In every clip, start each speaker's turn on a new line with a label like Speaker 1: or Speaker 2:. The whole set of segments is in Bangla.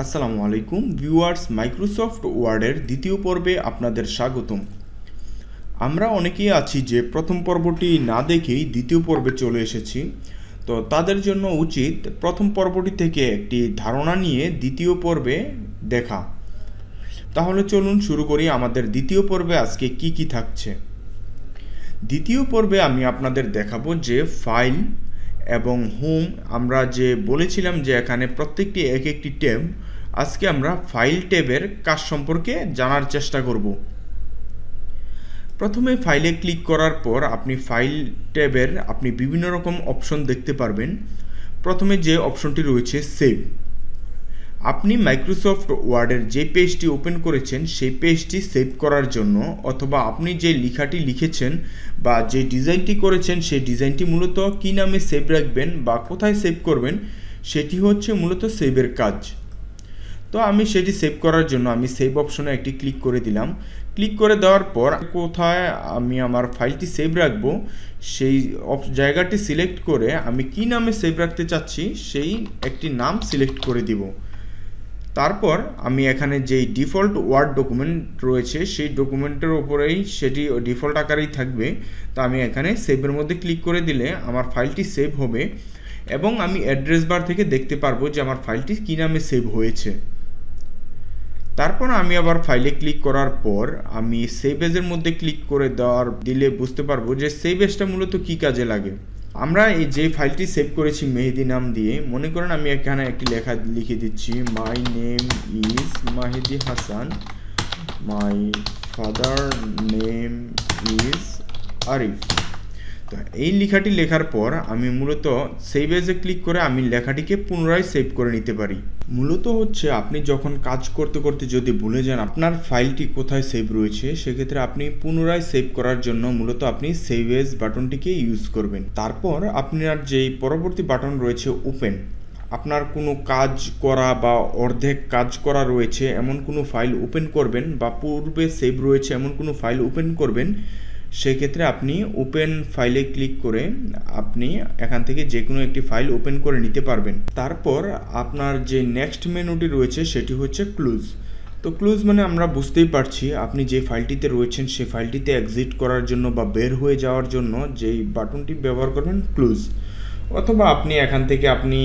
Speaker 1: আসসালামু আলাইকুম ভিউয়ার্স, মাইক্রোসফট ওয়ার্ডের দ্বিতীয় পর্বে আপনাদের স্বাগতম। আমরা অনেকেই আছি যে প্রথম পর্বটি না দেখেই দ্বিতীয় পর্বে চলে এসেছি। তো তাদের জন্য উচিত প্রথম পর্বটি থেকে একটি ধারণা নিয়ে দ্বিতীয় পর্বে দেখা। তাহলে চলুন শুরু করি আমাদের দ্বিতীয় পর্বে আজকে কি কি থাকছে। দ্বিতীয় পর্বে আমি আপনাদের দেখাবো যে ফাইল এবং হোম, আমরা যে বলেছিলাম যে এখানে প্রত্যেকটি এক একটি ট্যাব, আজকে আমরা ফাইল ট্যাবের কাজ সম্পর্কে জানার চেষ্টা করব। প্রথমে ফাইলে ক্লিক করার পর আপনি ফাইল ট্যাবের বিভিন্ন রকম অপশন দেখতে পারবেন। প্রথমে যে অপশনটি রয়েছে সেভ। আপনি মাইক্রোসফট ওয়ার্ডের যে পেজটি ওপেন করেছেন সেই পেজটি সেভ করার জন্য, অথবা আপনি যে লেখাটি লিখেছেন বা যে ডিজাইনটি করেছেন সেই ডিজাইনটি মূলত কী নামে সেভ রাখবেন বা কোথায় সেভ করবেন, সেটি হচ্ছে মূলত সেভের কাজ। তো আমি সেটি সেভ করার জন্য আমি সেভ অপশনে একটি ক্লিক করে দিলাম। ক্লিক করে দেওয়ার পর কোথায় আমি আমার ফাইলটি সেভ রাখবো সেই জায়গাটি সিলেক্ট করে আমি কী নামে সেভ রাখতে চাচ্ছি সেই একটি নাম সিলেক্ট করে দিব। তারপর আমি এখানে যেই ডিফল্ট ওয়ার্ড ডকুমেন্ট রয়েছে সেই ডকুমেন্টের ওপরেই সেটি ডিফল্ট আকারেই থাকবে। তো আমি এখানে সেভের মধ্যে ক্লিক করে দিলে আমার ফাইলটি সেভ হবে এবং আমি অ্যাড্রেস বার থেকে দেখতে পারবো যে আমার ফাইলটি কী নামে সেভ হয়েছে। তারপর আমি আবার ফাইলে ক্লিক করার পর আমি সেভ এজের মধ্যে ক্লিক করে দিলে বুঝতে পারবো যে সেভ এজটা মূলত কী কাজে লাগে। আমরা এই যে ফাইলটি সেভ করেছি মেহেদি নাম দিয়ে, মনে করেন আমি এখানে একটি লেখা লিখে দিচ্ছি, মাই name is Mahedi Hasan, my father name is Arif. তো এই লেখাটি লেখার পর আমি মূলত সেভ এজে ক্লিক করে আমি লেখাটিকে পুনরায় সেভ করে নিতে পারি। মূলত হচ্ছে আপনি যখন কাজ করতে করতে যদি ভুলে যান আপনার ফাইলটি কোথায় সেভ রয়েছে, সেক্ষেত্রে আপনি পুনরায় সেভ করার জন্য মূলত আপনি সেভ এজ বাটনটিকে ইউজ করবেন। তারপর আপনার যেই পরবর্তী বাটন রয়েছে ওপেন, আপনার কোনো কাজ করা বা অর্ধেক কাজ করা রয়েছে এমন কোনো ফাইল ওপেন করবেন বা পূর্বে সেভ রয়েছে এমন কোনো ফাইল ওপেন করবেন, সেক্ষেত্রে আপনি ওপেন ফাইলে ক্লিক করে আপনি এখান থেকে যে কোনো একটি ফাইল ওপেন করে নিতে পারবেন। তারপর আপনার যে নেক্সট মেনুটি রয়েছে সেটি হচ্ছে ক্লোজ। তো ক্লোজ মানে আমরা বুঝতেই পারছি আপনি যে ফাইলটিতে রয়েছেন সেই ফাইলটিতে এক্সিট করার জন্য বা বের হয়ে যাওয়ার জন্য যেই বাটনটি ব্যবহার করবেন ক্লোজ, অথবা আপনি এখান থেকে আপনি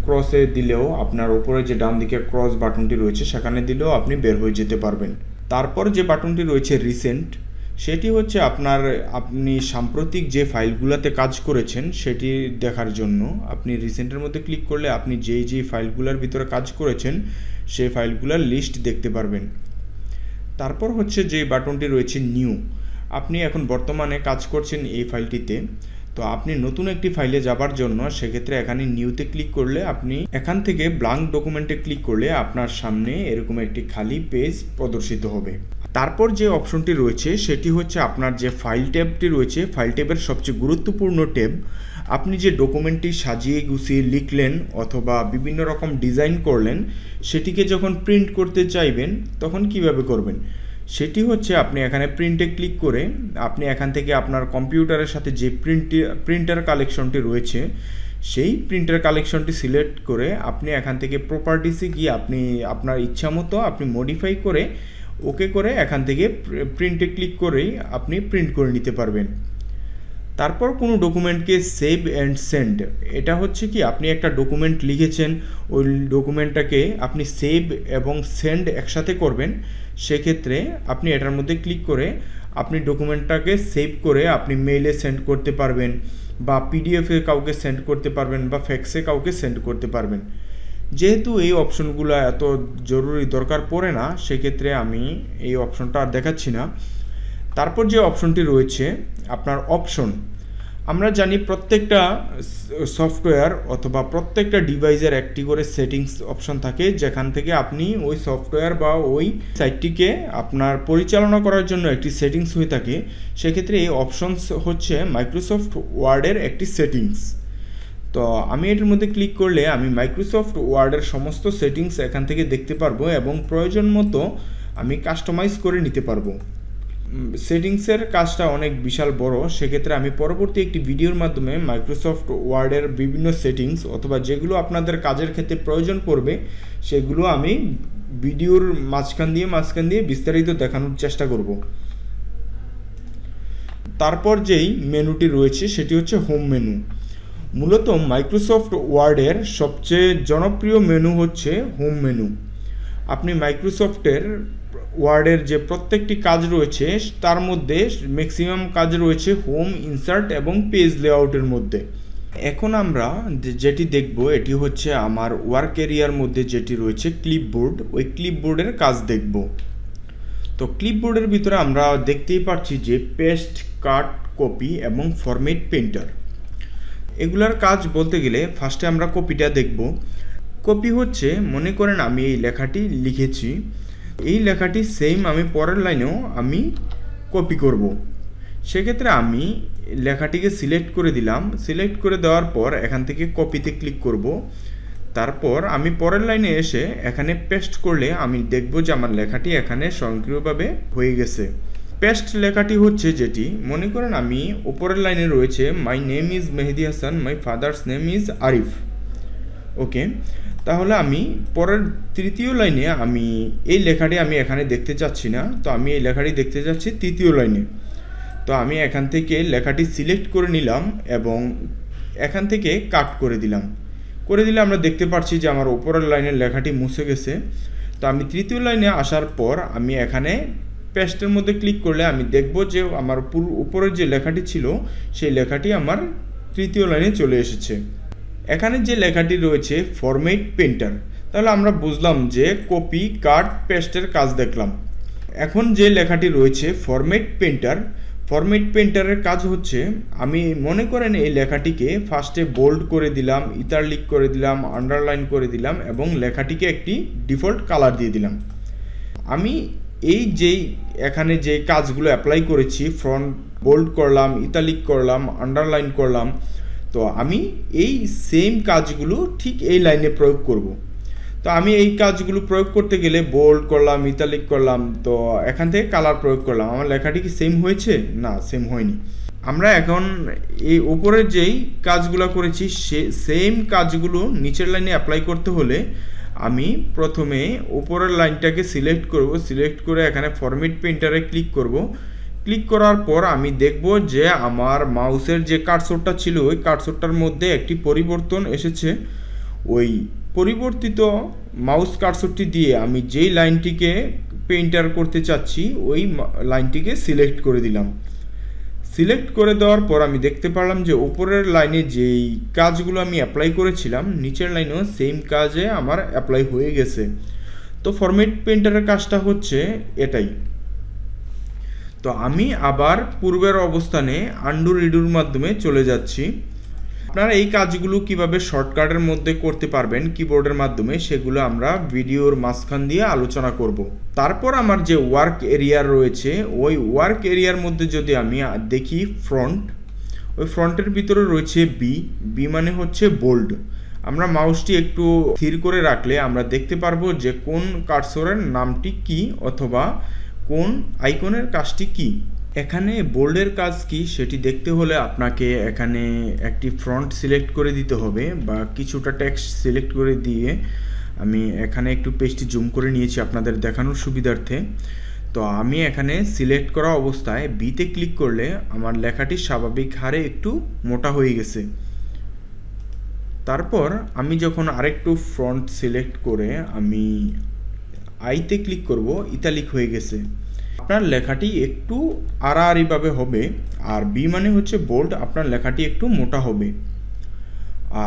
Speaker 1: ক্রসে দিলেও আপনার উপরে যে ডান দিকে ক্রস বাটনটি রয়েছে সেখানে দিলেও আপনি বের হয়ে যেতে পারবেন। তারপর যে বাটনটি রয়েছে রিসেন্ট, সেটি হচ্ছে আপনি সাম্প্রতিক যে ফাইলগুলোতে কাজ করেছেন সেটি দেখার জন্য। আপনি রিসেন্টের মধ্যে ক্লিক করলে আপনি যেই ফাইলগুলোর ভিতরে কাজ করেছেন সেই ফাইলগুলোর লিস্ট দেখতে পারবেন। তারপর হচ্ছে যে বাটনটি রয়েছে নিউ, আপনি এখন বর্তমানে কাজ করছেন এই ফাইলটিতে, তো আপনি নতুন একটি ফাইলে যাবার জন্য সেক্ষেত্রে এখানে নিউতে ক্লিক করলে আপনি এখান থেকে ব্ল্যাঙ্ক ডকুমেন্টে ক্লিক করলে আপনার সামনে এরকম একটি খালি পেজ প্রদর্শিত হবে। তারপর যে অপশনটি রয়েছে সেটি হচ্ছে আপনার যে ফাইল ট্যাবটি রয়েছে, ফাইল ট্যাবের সবচেয়ে গুরুত্বপূর্ণ ট্যাব। আপনি যে ডকুমেন্টটি সাজিয়ে গুছিয়ে লিখলেন অথবা বিভিন্ন রকম ডিজাইন করলেন, সেটিকে যখন প্রিন্ট করতে চাইবেন তখন কিভাবে করবেন, সেটি হচ্ছে আপনি এখানে প্রিন্টে ক্লিক করে আপনি এখান থেকে আপনার কম্পিউটারের সাথে যে প্রিন্টার কালেকশনটি রয়েছে সেই প্রিন্টার কালেকশনটি সিলেক্ট করে আপনি এখান থেকে প্রপার্টিসে গিয়ে আপনি আপনার ইচ্ছা মতো আপনি মডিফাই করে ওকে করে এখান থেকে প্রিন্টে ক্লিক করেই আপনি প্রিন্ট করে নিতে পারবেন। তারপর কোনো ডকুমেন্টকে সেভ অ্যান্ড সেন্ড, এটা হচ্ছে কি আপনি একটা ডকুমেন্ট লিখেছেন, ওই ডকুমেন্টটাকে আপনি সেভ এবং সেন্ড একসাথে করবেন, সেক্ষেত্রে আপনি এটার মধ্যে ক্লিক করে আপনি ডকুমেন্টটাকে সেভ করে আপনি মেইলে সেন্ড করতে পারবেন বা পিডিএফে কাউকে সেন্ড করতে পারবেন বা ফ্যাক্সে কাউকে সেন্ড করতে পারবেন। যেহেতু এই অপশনগুলো এত জরুরি দরকার পড়ে না, সেক্ষেত্রে আমি এই অপশনটা আর দেখাচ্ছি না। তারপর যে অপশনটি রয়েছে আপনার অপশন, আমরা জানি প্রত্যেকটা সফটওয়্যার অথবা প্রত্যেকটা ডিভাইসের একটি করে সেটিংস অপশন থাকে, যেখান থেকে আপনি ওই সফটওয়্যার বা ওই সাইটটিকে আপনার পরিচালনা করার জন্য একটি সেটিংস হয়ে থাকে। সেক্ষেত্রে এই অপশনস হচ্ছে মাইক্রোসফট ওয়ার্ডের একটি সেটিংস। তো আমি এটার মধ্যে ক্লিক করলে আমি মাইক্রোসফট ওয়ার্ডের সমস্ত সেটিংস এখান থেকে দেখতে পারবো এবং প্রয়োজন মতো আমি কাস্টমাইজ করে নিতে পারবো। সেটিংসের কাজটা অনেক বিশাল বড়, সেক্ষেত্রে আমি পরবর্তী একটি ভিডিওর মাধ্যমে মাইক্রোসফট ওয়ার্ডের বিভিন্ন সেটিংস অথবা যেগুলো আপনাদের কাজের ক্ষেত্রে প্রয়োজন পড়বে সেগুলো আমি ভিডিওর মাঝখান দিয়ে বিস্তারিত দেখানোর চেষ্টা করব। তারপর যেই মেনুটি রয়েছে সেটি হচ্ছে হোম মেনু। মূলত মাইক্রোসফট ওয়ার্ডের সবচেয়ে জনপ্রিয় মেনু হচ্ছে হোম মেনু। আপনি মাইক্রোসফটের ওয়ার্ডের যে প্রত্যেকটি কাজ রয়েছে তার মধ্যে ম্যাক্সিমাম কাজ রয়েছে হোম, ইনসার্ট এবং পেজ লেআউটের মধ্যে। এখন আমরা যেটি দেখব এটি হচ্ছে আমার ওয়ার্ক এরিয়ার মধ্যে যেটি রয়েছে ক্লিপবোর্ড, ওই ক্লিপবোর্ডের কাজ দেখব। তো ক্লিপবোর্ডের ভিতরে আমরা দেখতেই পাচ্ছি যে পেস্ট, কাট, কপি এবং ফরম্যাট পেইন্টার। এগুলার কাজ বলতে গেলে ফার্স্টে আমরা কপিটা দেখব। কপি হচ্ছে, মনে করেন আমি এই লেখাটি লিখেছি, এই লেখাটি সেম আমি পরের লাইনেও আমি কপি করব। সেক্ষেত্রে আমি লেখাটিকে সিলেক্ট করে দিলাম। সিলেক্ট করে দেওয়ার পর এখান থেকে কপিতে ক্লিক করব। তারপর আমি পরের লাইনে এসে এখানে পেস্ট করলে আমি দেখব যে আমার লেখাটি এখানে স্বয়ংক্রিয়ভাবে হয়ে গেছে। পেস্ট লেখাটি হচ্ছে যেটি, মনে করেন আমি উপরের লাইনে রয়েছে my name is Mehedi Hasan, my father's name is Arif. Okay, তাহলে আমি পরের তৃতীয় লাইনে আমি এই লেখাটি আমি এখানে দেখতে চাচ্ছি না, তো আমি এই লেখাটি দেখতে চাচ্ছি তৃতীয় লাইনে। তো আমি এখান থেকে লেখাটি সিলেক্ট করে নিলাম এবং এখান থেকে কাট করে দিলাম। আমরা দেখতে পাচ্ছি যে আমার উপরের লাইনের লেখাটি মুছে গেছে। তো আমি তৃতীয় লাইনে আসার পর আমি এখানে পেস্টের মধ্যে ক্লিক করলে আমি দেখব যে আমার উপরের যে লেখাটি ছিল সেই লেখাটি আমার তৃতীয় লাইনে চলে এসেছে। এখানে যে লেখাটি রয়েছে ফরম্যাট পেইন্টার, তাহলে আমরা বুঝলাম যে কপি, কাট, পেস্টের কাজ দেখলাম। এখন যে লেখাটি রয়েছে ফরম্যাট পেইন্টারের কাজ হচ্ছে, আমি মনে করেন এই লেখাটিকে ফার্স্টে বোল্ড করে দিলাম, ইটালিক করে দিলাম, আন্ডারলাইন করে দিলাম এবং লেখাটিকে একটি ডিফল্ট কালার দিয়ে দিলাম। আমি এই যেই এখানে যে কাজগুলো অ্যাপ্লাই করেছি, ফ্রন্ট বোল্ড করলাম, ইটালিক করলাম, আন্ডারলাইন করলাম, তো আমি এই সেম কাজগুলো ঠিক এই লাইনে প্রয়োগ করব। তো আমি এই কাজগুলো প্রয়োগ করতে গেলে বোল্ড করলাম, ইটালিক করলাম, তো এখান থেকে কালার প্রয়োগ করলাম। আমার লেখাটি কি সেম হয়েছে? না, সেম হয়নি। আমরা এখন এই উপরের যেই কাজগুলো করেছি সেম কাজগুলো নিচের লাইনে অ্যাপ্লাই করতে হলে আমি প্রথমে উপরের লাইনটাকে সিলেক্ট করব। সিলেক্ট করে এখানে ফরম্যাট পেইন্টারে ক্লিক করব। ক্লিক করার পর আমি দেখব যে আমার মাউসের যে কার্সরটা ছিল ওই কার্সরটার মধ্যে একটি পরিবর্তন এসেছে। ওই পরিবর্তিত মাউস কার্সরটি দিয়ে আমি যেই লাইনটিকে পেইন্টার করতে চাচ্ছি ওই লাইনটিকে সিলেক্ট করে দিলাম। সিলেক্ট করে দেওয়ার পর আমি দেখতে পারলাম যে উপরের লাইনে যেই কাজগুলো আমি অ্যাপ্লাই করেছিলাম নিচের লাইনেও সেম কাজে আমার অ্যাপ্লাই হয়ে গেছে। তো ফরম্যাট পেইন্টারের কাজটা হচ্ছে এটাই। তো আমি আবার পূর্বের অবস্থানে আন্ডু রিডুর মাধ্যমে চলে যাচ্ছি। আপনারা এই কাজগুলো কিভাবে শর্টকাটের মধ্যে করতে পারবেন কিবোর্ডের মাধ্যমে সেগুলো আমরা ভিডিওর মাঝখান দিয়ে আলোচনা করব। তারপর আমার যে ওয়ার্ক এরিয়া রয়েছে ওই ওয়ার্ক এরিয়ার মধ্যে যদি আমি দেখি ফ্রন্ট, ওই ফ্রন্টের ভিতরে রয়েছে বি মানে হচ্ছে বোল্ড। আমরা মাউসটি একটু স্থির করে রাখলে আমরা দেখতে পারবো যে কোন কার্সরের নামটি কি অথবা কোন আইকনের কাজটি কি। এখানে বোল্ডের কাজ কি সেটি দেখতে হলে আপনাকে এখানে একটি ফন্ট সিলেক্ট করে দিতে হবে বা কিছুটা টেক্সট সিলেক্ট করে দিয়ে আমি এখানে একটু পেজটি জুম করে নিয়েছি আপনাদের দেখানোর সুবিধার্থে। তো আমি এখানে সিলেক্ট করা অবস্থায় বিতে ক্লিক করলে আমার লেখাটি স্বাভাবিক হারে একটু মোটা হয়ে গেছে। তারপর আমি যখন আরেকটু ফন্ট সিলেক্ট করে আমি আইতে ক্লিক করব, ইতালিক হয়ে গেছে। আপনার লেখাটি একটু আড়াআড়িভাবে হবে, আর বি মানে হচ্ছে বোল্ড, আপনার লেখাটি একটু মোটা হবে।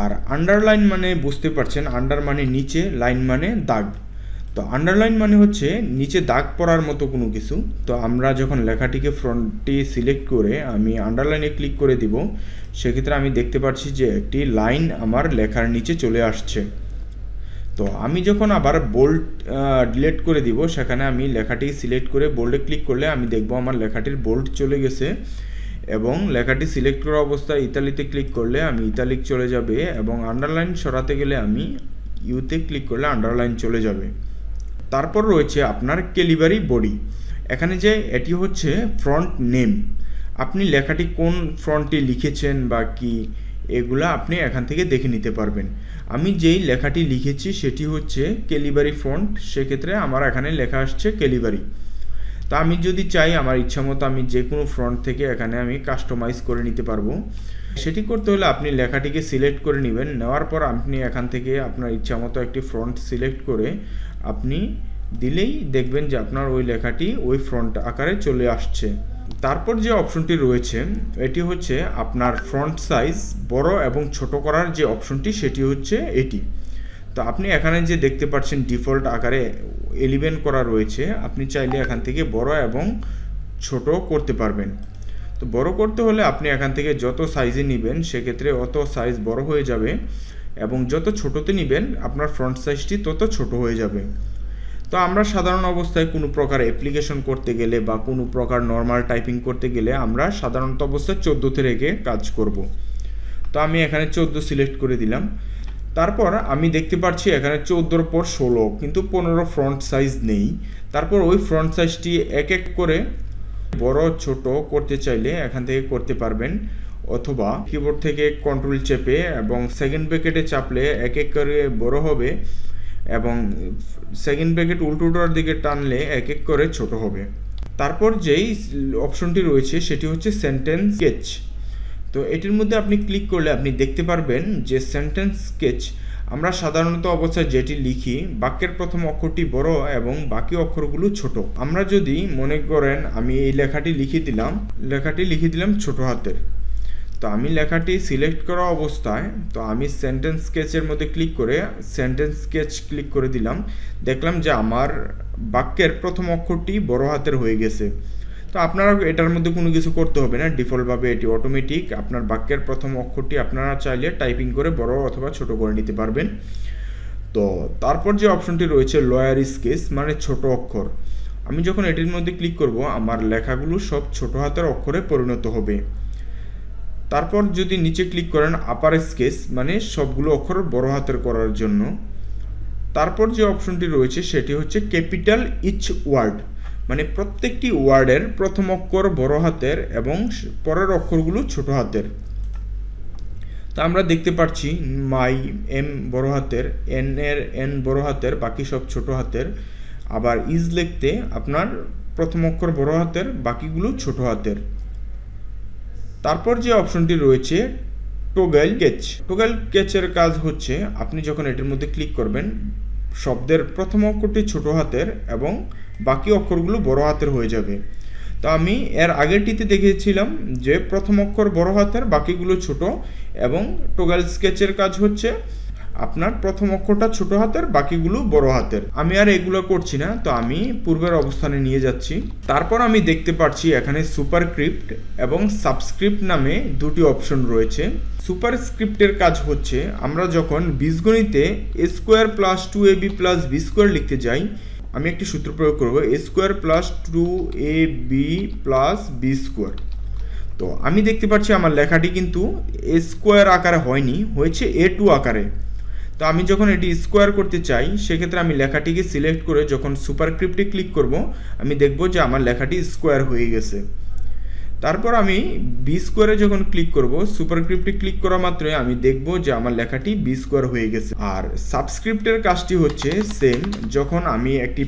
Speaker 1: আর আন্ডারলাইন মানে বুঝতে পারছেন, আন্ডার মানে নিচে, লাইন মানে দাগ। তো আন্ডারলাইন মানে হচ্ছে নিচে দাগ পড়ার মতো কোনো কিছু। তো আমরা যখন লেখাটিকে ফ্রন্টটি সিলেক্ট করে আমি আন্ডারলাইনে ক্লিক করে দিব, সেক্ষেত্রে আমি দেখতে পাচ্ছি যে একটি লাইন আমার লেখার নিচে চলে আসছে। তো আমি যখন আবার বোল্ড ডিলিট করে দিব, সেখানে আমি লেখাটি সিলেক্ট করে বোল্ডে ক্লিক করলে আমি দেখব আমার লেখাটির বোল্ড চলে গেছে। এবং লেখাটি সিলেক্ট করা অবস্থায় ইতালিতে ক্লিক করলে আমি ইতালিক চলে যাবে, এবং আন্ডারলাইন সরাতে গেলে আমি ইউতে ক্লিক করলে আন্ডারলাইন চলে যাবে। তারপর রয়েছে আপনার ক্যালিবারি বডি। এখানে যে এটি হচ্ছে ফন্ট নেম, আপনি লেখাটি কোন ফন্টে লিখেছেন বা কি এগুলা আপনি এখান থেকে দেখে নিতে পারবেন। আমি যেই লেখাটি লিখেছি সেটি হচ্ছে ক্যালিবারি ফন্ট, সেক্ষেত্রে আমার এখানে লেখা আসছে ক্যালিবারি। তো আমি যদি চাই আমার ইচ্ছা মতো আমি যে কোনো ফন্ট থেকে এখানে আমি কাস্টমাইজ করে নিতে পারবো। সেটি করতে হলে আপনি লেখাটিকে সিলেক্ট করে নেবেন, নেওয়ার পর আপনি এখান থেকে আপনার ইচ্ছা মতো একটি ফন্ট সিলেক্ট করে আপনি দিলেই দেখবেন যে আপনার ওই লেখাটি ওই ফন্ট আকারে চলে আসছে। তারপর যে অপশনটি রয়েছে এটি হচ্ছে আপনার ফন্ট সাইজ বড় এবং ছোট করার যে অপশনটি সেটি হচ্ছে এটি। তো আপনি এখানে যে দেখতে পাচ্ছেন ডিফল্ট আকারে 11 করা রয়েছে, আপনি চাইলে এখান থেকে বড় এবং ছোট করতে পারবেন। তো বড় করতে হলে আপনি এখান থেকে যত সাইজে নেবেন সেক্ষেত্রে অত সাইজ বড় হয়ে যাবে, এবং যত ছোটোতে নেবেন আপনার ফ্রন্ট সাইজটি তত ছোট হয়ে যাবে। তো আমরা সাধারণ অবস্থায় কোনো প্রকার অ্যাপ্লিকেশন করতে গেলে বা কোনো প্রকার নর্মাল টাইপিং করতে গেলে আমরা সাধারণত অবস্থায় 14তে রেখে কাজ করব। তো আমি এখানে 14 সিলেক্ট করে দিলাম। তারপর আমি দেখতে পাচ্ছি এখানে 14-র পর 16, কিন্তু 15 ফ্রন্ট সাইজ নেই। তারপর ওই ফ্রন্ট সাইজটি এক এক করে বড় ছোট করতে চাইলে এখান থেকে করতে পারবেন, অথবা কিবোর্ড থেকে কন্ট্রোল চেপে এবং সেকেন্ড ব্র্যাকেটে চাপলে এক এক করে বড় হবে, এবং সেকেন্ড ব্র্যাকেট উল্টোটার দিকে টানলে এক এক করে ছোট হবে। তারপর যেই অপশনটি রয়েছে সেটি হচ্ছে সেন্টেন্স স্কেচ। তো এটির মধ্যে আপনি ক্লিক করলে আপনি দেখতে পারবেন যে সেন্টেন্স স্কেচ আমরা সাধারণত অবস্থায় যেটি লিখি বাক্যের প্রথম অক্ষরটি বড় এবং বাকি অক্ষরগুলো ছোট। আমরা যদি মনে করেন আমি এই লেখাটি লিখে দিলাম ছোট হাতের, তো আমি লেখাটি সিলেক্ট করা অবস্থায় তো আমি সেন্টেন্স স্কেচের মধ্যে ক্লিক করে সেন্টেন্স স্কেচ ক্লিক করে দিলাম, দেখলাম যে আমার বাক্যের প্রথম অক্ষরটি বড় হাতের হয়ে গেছে। তো আপনারা এটার মধ্যে কোনো কিছু করতে হবে না, ডিফল্টভাবে এটি অটোমেটিক আপনার বাক্যের প্রথম অক্ষরটি আপনারা চাইলে টাইপিং করে বড় অথবা ছোট করে নিতে পারবেন। তো তারপর যে অপশনটি রয়েছে লোয়ার স্কেচ মানে ছোট অক্ষর, আমি যখন এটির মধ্যে ক্লিক করব আমার লেখাগুলো সব ছোট হাতের অক্ষরে পরিণত হবে। তারপর যদি নিচে ক্লিক করেন আপার স্কেচ মানে সবগুলো অক্ষর বড় হাতের করার জন্য। তারপর যে অপশনটি রয়েছে সেটি হচ্ছে ক্যাপিটাল ইচ ওয়ার্ড, মানে প্রত্যেকটি ওয়ার্ডের প্রথম অক্ষর বড় হাতের এবং পরের অক্ষরগুলো ছোট হাতের। তা আমরা দেখতে পাচ্ছি মাই এম বড় হাতের, এন এর এন বড় হাতের, বাকি সব ছোট হাতের। আবার ইজ লিখতে আপনার প্রথম অক্ষর বড় হাতের, বাকিগুলো ছোট হাতের। তারপর যে অপশনটি রয়েছে টোগল কেচ। টোগল কেচের কাজ হচ্ছে আপনি যখন এটির মধ্যে ক্লিক করবেন শব্দের প্রথম অক্ষরটি ছোট হাতের এবং বাকি অক্ষরগুলো বড় হাতের হয়ে যাবে। তো আমি এর আগেরটিতে দেখেছিলাম যে প্রথম অক্ষর বড় হাতের, বাকিগুলো ছোট, এবং টোগল স্কেচের কাজ হচ্ছে আপনার প্রথম অক্ষরটা ছোট হাতের, বাকিগুলো বড় হাতের। আমি আর এগুলো করছি না, তো আমি পূর্বের অবস্থানে নিয়ে যাচ্ছি। তারপর আমি দেখতে পাচ্ছি এখানে সুপারস্ক্রিপ্ট এবং সাবস্ক্রিপ্ট নামে দুটি অপশন রয়েছে। সুপারস্ক্রিপ্টের কাজ হচ্ছে আমরা যখন বীজগণিতে a² + 2ab + b² লিখতে যাই, আমি একটি সূত্র প্রয়োগ করব a² + 2ab + b²। তো আমি দেখতে পাচ্ছি আমার লেখাটি কিন্তু a² আকারে হয়নি, হয়েছে a2 আকারে। তো আমি যখন এটি স্কোয়ার করতে চাই সেক্ষেত্রে আমি লেখাটিকে সিলেক্ট করে যখন সুপারস্ক্রিপ্টে ক্লিক করব আমি দেখব যে আমার লেখাটি স্কোয়ার হয়ে গেছে। তারপর আমি b² যখন ক্লিক করব, সুপারস্ক্রিপ্টে ক্লিক করা মাত্রই আমি দেখব যে আমার লেখাটি b² হয়ে গেছে। আর সাবস্ক্রিপ্টের কাজটি হচ্ছে সেম, যখন আমি একটি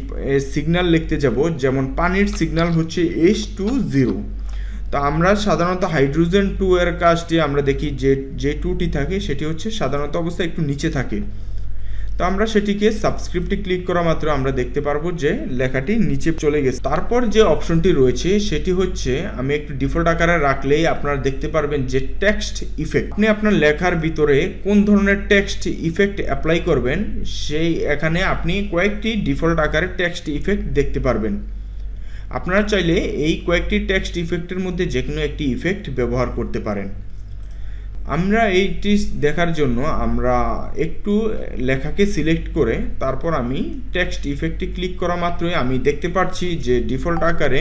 Speaker 1: সিগন্যাল লিখতে যাব, যেমন পানির সিগন্যাল হচ্ছে H2O। তো আমরা সাধারণত হাইড্রোজেন 2 এর কাজটি আমরা দেখি যে 2টি থাকে সেটি হচ্ছে সাধারণত অবস্থায় একটু নিচে থাকে। তো আমরা সেটিকে সাবস্ক্রিপ্টে ক্লিক করা মাত্র আমরা দেখতে পারবো যে লেখাটি নিচে চলে গেছে। তারপর যে অপশনটি রয়েছে সেটি হচ্ছে আমি একটু ডিফল্ট আকারে রাখলেই আপনারা দেখতে পারবেন যে টেক্সট ইফেক্ট। আপনি আপনার লেখার ভিতরে কোন ধরনের টেক্সট ইফেক্ট অ্যাপ্লাই করবেন সেই এখানে আপনি কয়েকটি ডিফল্ট আকারে টেক্সট ইফেক্ট দেখতে পারবেন। আপনারা চাইলে এই কয়েকটি টেক্সট ইফেক্টের মধ্যে যে কোনো একটি ইফেক্ট ব্যবহার করতে পারেন। আমরা এইটি দেখার জন্য আমরা একটু লেখাকে সিলেক্ট করে তারপর আমি টেক্সট ইফেক্টে ক্লিক করা মাত্রই আমি দেখতে পাচ্ছি যে ডিফল্ট আকারে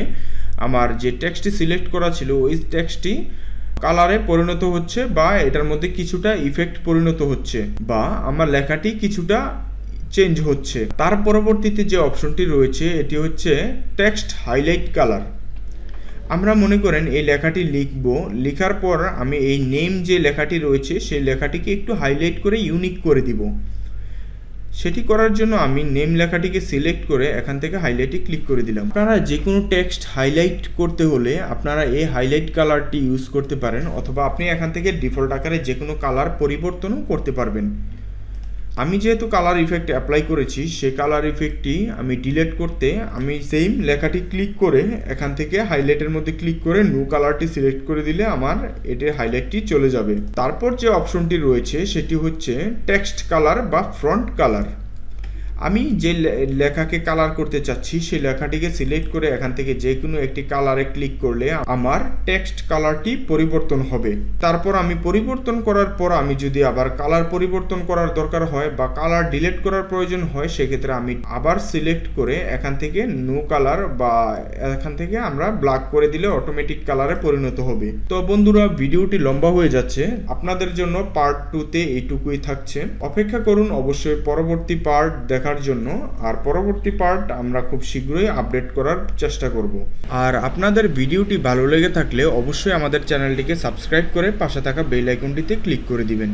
Speaker 1: আমার যে টেক্সটটি সিলেক্ট করা ছিল ওই টেক্সটটি কালারে পরিণত হচ্ছে, বা এটার মধ্যে কিছুটা ইফেক্ট পরিণত হচ্ছে, বা আমার লেখাটি কিছুটা চেঞ্জ হচ্ছে। তার পরবর্তীতে যে অপশনটি রয়েছে এটি হচ্ছে টেক্সট হাইলাইট কালার। আমরা মনে করেন এই লেখাটি লিখব, লেখার পর আমি এই নেম যে লেখাটি রয়েছে সেই লেখাটিকে একটু হাইলাইট করে ইউনিক করে দিব। সেটি করার জন্য আমি নেম লেখাটিকে সিলেক্ট করে এখান থেকে হাইলাইটে ক্লিক করে দিলাম। আপনারা যে কোনো টেক্সট হাইলাইট করতে হলে আপনারা এই হাইলাইট কালারটি ইউজ করতে পারেন, অথবা আপনি এখান থেকে ডিফল্ট আকারে যে কোনো কালার পরিবর্তনও করতে পারবেন। আমি যেহেতু কালার ইফেক্ট অ্যাপ্লাই করেছি সেই কালার ইফেক্টটি আমি ডিলিট করতে আমি সেম লেখাটি ক্লিক করে এখান থেকে হাইলাইটের মধ্যে ক্লিক করে নিউ কালারটি সিলেক্ট করে দিলে আমার এটির হাইলাইটটি চলে যাবে। তারপর যে অপশনটি রয়েছে সেটি হচ্ছে টেক্সট কালার বা ফন্ট কালার। আমি যে লেখাকে কালার করতে চাচ্ছি সেই লেখাটিকে সিলেক্ট করে এখান থেকে যে কোনো একটি কালারে ক্লিক করলে আমার টেক্সট কালারটি পরিবর্তন হবে। তারপর আমি পরিবর্তন করার পর আমি যদি আবার কালার পরিবর্তন করার দরকার হয় বা কালার ডিলিট করার প্রয়োজন হয় সেক্ষেত্রে আমি আবার সিলেক্ট করে এখান থেকে নো কালার বা এখান থেকে আমরা ব্ল্যাক করে দিলে অটোমেটিক কালারে পরিণত হবে। তো বন্ধুরা, ভিডিওটি লম্বা হয়ে যাচ্ছে, আপনাদের জন্য পার্ট 2-তে এইটুকুই থাকছে। অপেক্ষা করুন অবশ্যই পরবর্তী পার্ট দেখার জন্য। আর পরবর্তী পার্ট আমরা খুব শীঘ্রই আপডেট করার চেষ্টা করব। আর আপনাদের ভিডিওটি ভালো লেগে থাকলে অবশ্যই আমাদের চ্যানেলটিকে সাবস্ক্রাইব করে পাশে থাকা বেল আইকনটিতে ক্লিক করে দিবেন।